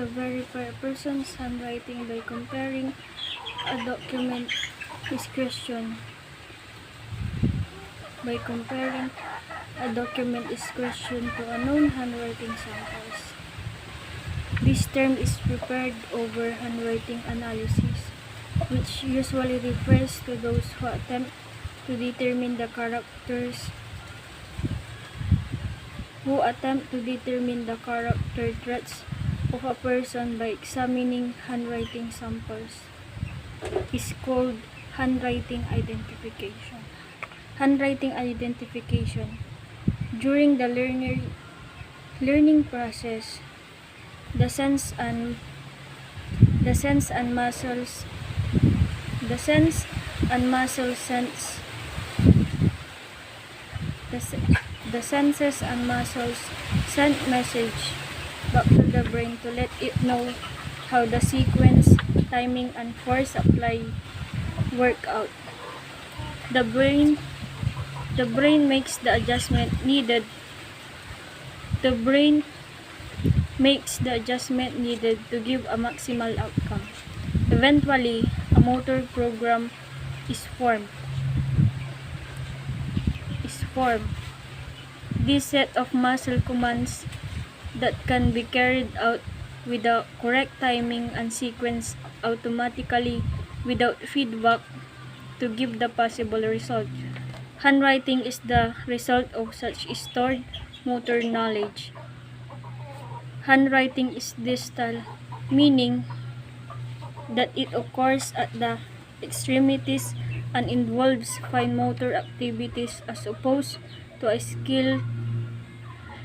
to verify a person's handwriting by comparing a document is question. By comparing a document is question to a known handwriting samples. This term is prepared over handwriting analysis, which usually refers to those who attempt to determine the character traits of a person by examining handwriting samples. Is called handwriting identification. Handwriting identification. During the learning process, the sense and muscles send message back to the brain to let it know how the sequence, timing, and force apply work out. The brain makes the adjustment needed. The brain makes the adjustment needed to give a maximal outcome. Eventually, a motor program is formed. This set of muscle commands that can be carried out with the correct timing and sequence automatically without feedback to give the possible result. Handwriting is the result of such stored motor knowledge. Handwriting is distal, meaning that it occurs at the extremities and involves fine motor activities as opposed to a skill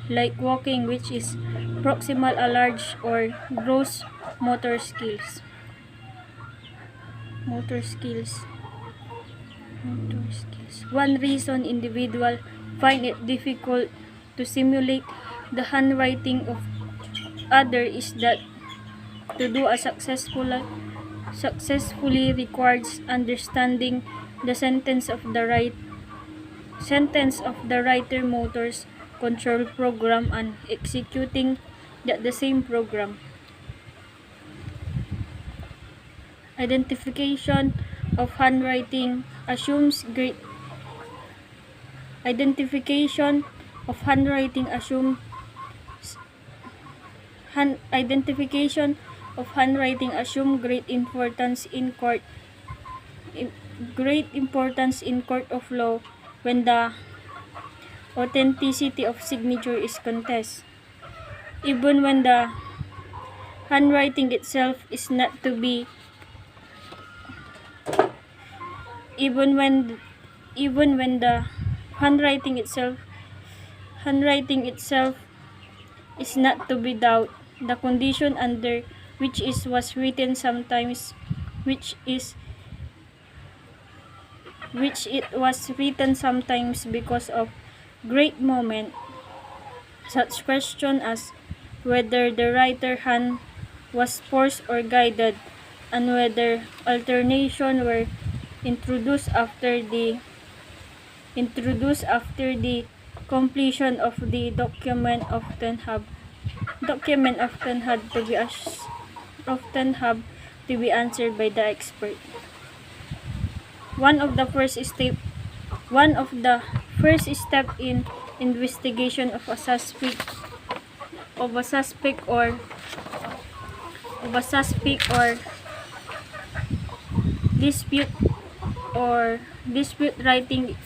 like walking, which is proximal a large or gross motor skills. One reason individuals find it difficult to simulate the handwriting of others is that to do a successfully requires understanding the sentence of the writer motor's control program and executing the same program. Identification of handwriting assumes great importance in court of law when the authenticity of signature is contested, even when the handwriting itself is not to be doubt. The condition under which it was written sometimes because of great moment, such question as whether the writer's hand was forced or guided, and whether alternation were introduced after the completion of the document often have to be answered by the expert. One of the first step in investigation of a suspect or dispute writing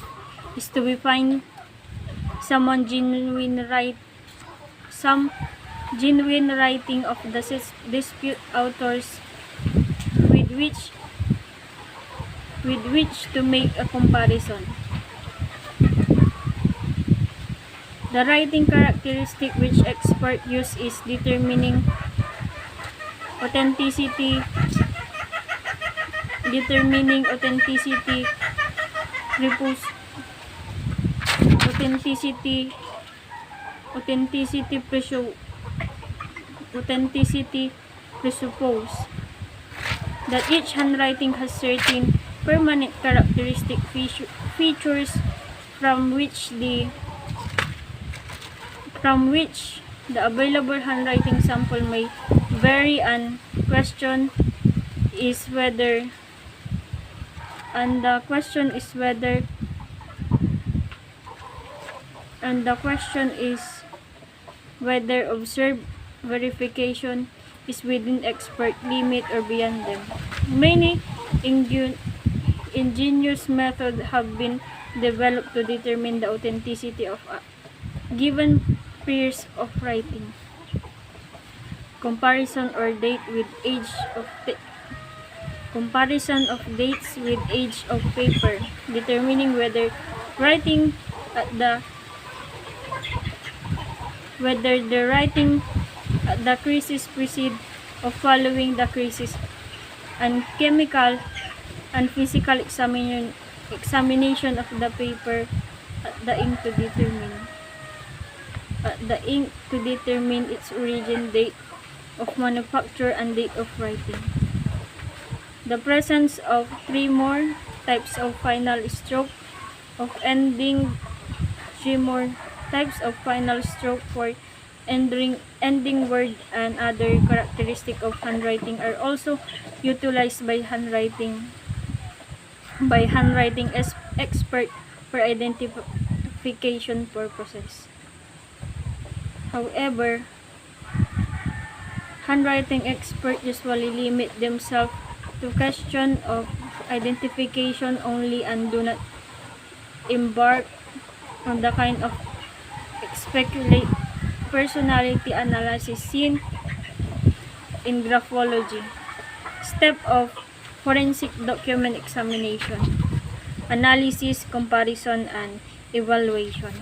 is to find some genuine writing of the dispute authors with which to make a comparison. The writing characteristic which experts use is determining authenticity, presuppose that each handwriting has certain permanent characteristic features from which the available handwriting sample may vary, and the question is whether observed verification is within expert limit or beyond them. Many ingenious methods have been developed to determine the authenticity of a given piece of writing. Comparison of dates with age of paper, determining whether writing at the creases precede or following the creases, and chemical and physical examination of the paper at the ink to determine its origin, date of manufacture, and date of writing. The presence of three more types of final stroke of ending, three more types of final stroke for ending word, and other characteristics of handwriting are also utilized by handwriting expert for identification purposes. However, handwriting experts usually limit themselves to question of identification only and do not embark on the kind of speculate personality analysis seen in graphology. Step of forensic document examination, analysis, comparison, and evaluation.